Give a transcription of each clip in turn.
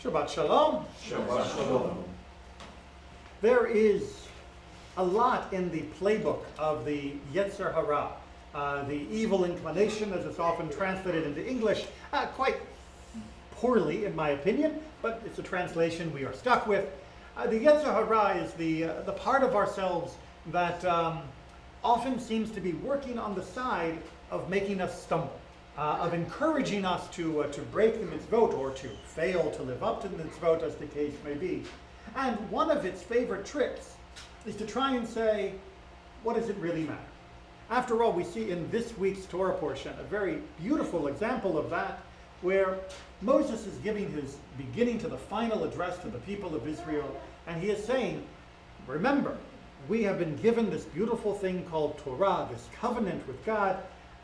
Shabbat Shalom. Shabbat Shalom. There is a lot in the playbook of the Yetzer Hara, the evil inclination, as it's often translated into English, quite poorly in my opinion, but it's a translation we are stuck with. The Yetzer Hara is the part of ourselves that often seems to be working on the side of making us stumble, of encouraging us to break the mitzvot or to fail to live up to the mitzvot, as the case may be. And one of its favorite tricks is to try and say, what does it really matter? After all, we see in this week's Torah portion a very beautiful example of that, where Moses is beginning to the final address to the people of Israel, and he is saying, remember, we have been given this beautiful thing called Torah, this covenant with God,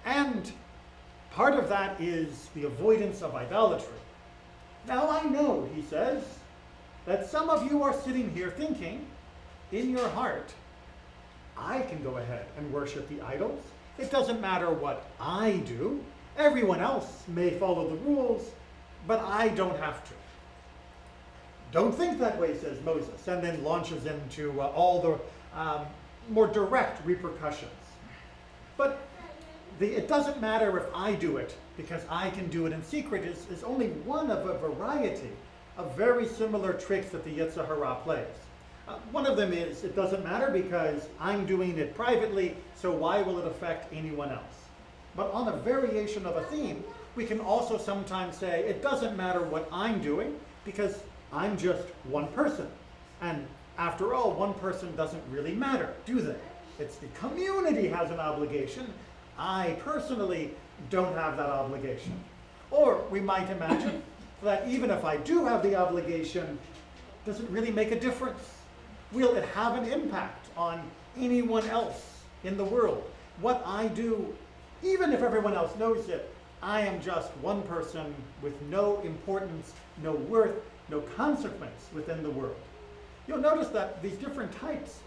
and part of that is the avoidance of idolatry. Now I know, he says, that some of you are sitting here thinking, in your heart, I can go ahead and worship the idols. It doesn't matter what I do. Everyone else may follow the rules, but I don't have to. Don't think that way, says Moses, and then launches into all the more direct repercussions. But it doesn't matter if I do it, because I can do it in secret, is only one of a variety of very similar tricks that the Yetzer Hara plays. One of them is, it doesn't matter because I'm doing it privately, so why will it affect anyone else? But on a variation of a theme, we can also sometimes say, it doesn't matter what I'm doing because I'm just one person. And after all, one person doesn't really matter, do they? It's the community has an obligation. I personally don't have that obligation. Or we might imagine that even if I do have the obligation, does it really make a difference? Will it have an impact on anyone else in the world? What I do, even if everyone else knows it, I am just one person with no importance, no worth, no consequence within the world. You'll notice that these different types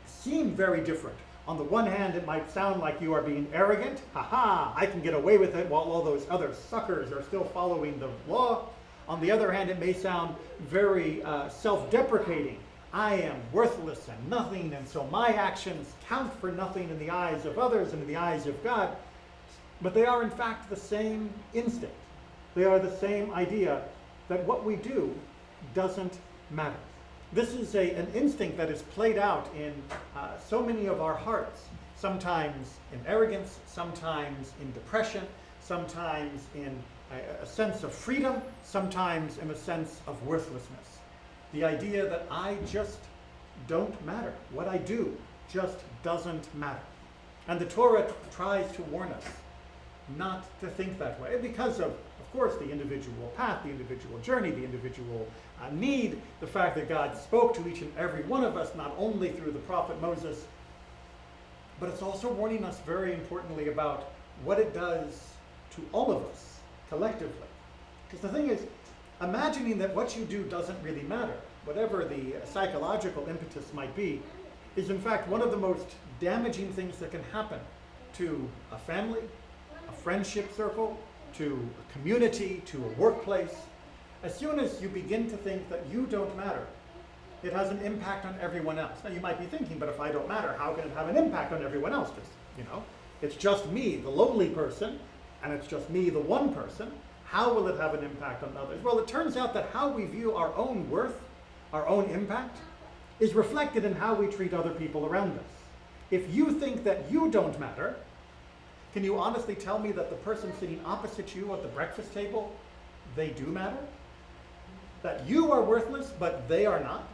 seem very different. On the one hand, it might sound like you are being arrogant. I can get away with it while all those other suckers are still following the law. On the other hand, it may sound very self-deprecating. I am worthless and nothing, and so my actions count for nothing in the eyes of others and in the eyes of God. But they are in fact the same instinct. They are the same idea that what we do doesn't matter. This is an instinct that is played out in so many of our hearts, sometimes in arrogance, sometimes in depression, sometimes in a sense of freedom, sometimes in a sense of worthlessness. The idea that I just don't matter. What I do just doesn't matter. And the Torah tries to warn us not to think that way because of course, the individual path, the individual journey, the individual need, the fact that God spoke to each and every one of us, not only through the prophet Moses, but it's also warning us very importantly about what it does to all of us collectively. Because the thing is, imagining that what you do doesn't really matter, whatever the psychological impetus might be, is in fact one of the most damaging things that can happen to a family, a friendship circle, to a community, to a workplace. As soon as you begin to think that you don't matter, it has an impact on everyone else. Now you might be thinking, but if I don't matter, how can it have an impact on everyone else? It's just me, the lowly person, and it's just me, the one person. How will it have an impact on others? Well, it turns out that how we view our own worth, our own impact, is reflected in how we treat other people around us. If you think that you don't matter, can you honestly tell me that the person sitting opposite you at the breakfast table, they do matter? That you are worthless, but they are not?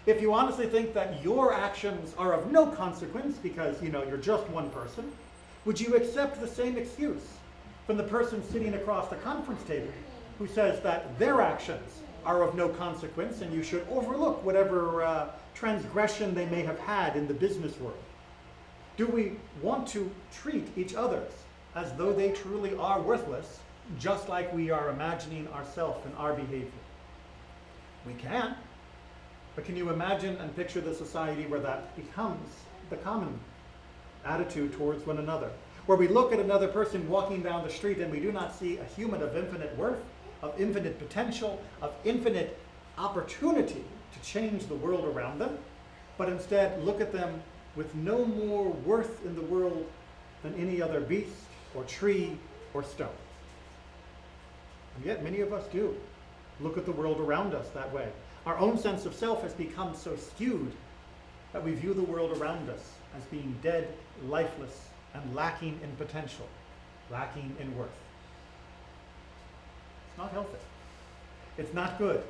If you honestly think that your actions are of no consequence because, you're just one person, would you accept the same excuse from the person sitting across the conference table who says that their actions are of no consequence and you should overlook whatever transgression they may have had in the business world? Do we want to treat each other as though they truly are worthless, just like we are imagining ourselves and our behavior? We can. But can you imagine and picture the society where that becomes the common attitude towards one another? Where we look at another person walking down the street and we do not see a human of infinite worth, of infinite potential, of infinite opportunity to change the world around them, but instead look at them with no more worth in the world than any other beast or tree or stone. And yet many of us do look at the world around us that way. Our own sense of self has become so skewed that we view the world around us as being dead, lifeless, and lacking in potential, lacking in worth. It's not healthy. It's not good.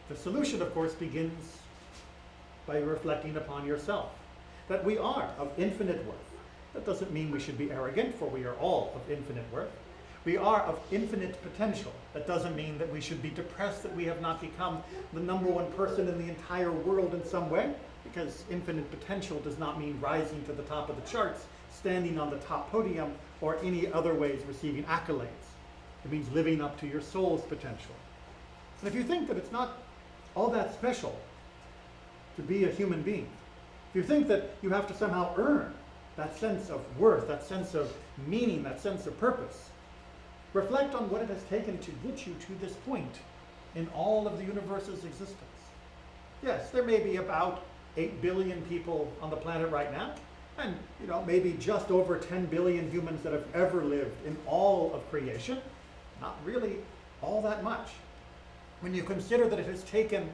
The solution, of course, begins by reflecting upon yourself, that we are of infinite worth. That doesn't mean we should be arrogant, for we are all of infinite worth. We are of infinite potential. That doesn't mean that we should be depressed that we have not become the number one person in the entire world in some way, because infinite potential does not mean rising to the top of the charts, standing on the top podium, or any other ways receiving accolades. It means living up to your soul's potential. And if you think that it's not all that special to be a human being, if you think that you have to somehow earn that sense of worth, that sense of meaning, that sense of purpose, reflect on what it has taken to get you to this point in all of the universe's existence. Yes, there may be about 8 billion people on the planet right now, and maybe just over 10 billion humans that have ever lived in all of creation. Not really all that much. When you consider that it has taken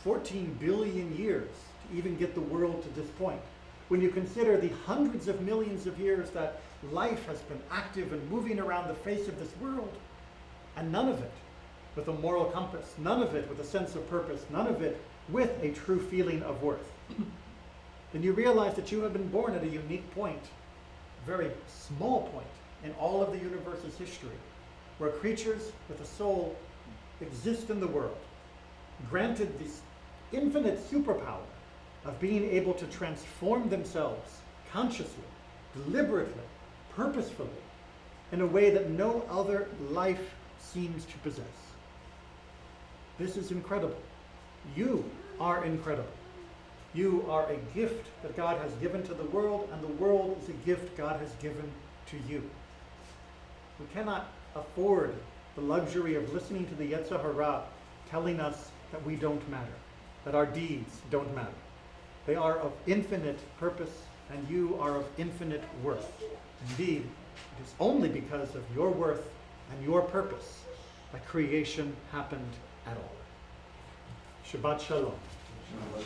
14 billion years to even get the world to this point, when you consider the hundreds of millions of years that life has been active and moving around the face of this world, and none of it with a moral compass, none of it with a sense of purpose, none of it with a true feeling of worth, then you realize that you have been born at a unique point, a very small point in all of the universe's history, where creatures with a soul exist in the world, granted this infinite superpower of being able to transform themselves consciously, deliberately, purposefully, in a way that no other life seems to possess. This is incredible. You are incredible. You are a gift that God has given to the world, and the world is a gift God has given to you. We cannot afford the luxury of listening to the Yetzer Hara telling us that we don't matter, that our deeds don't matter. They are of infinite purpose, and you are of infinite worth. Indeed, it is only because of your worth and your purpose that creation happened at all. Shabbat Shalom.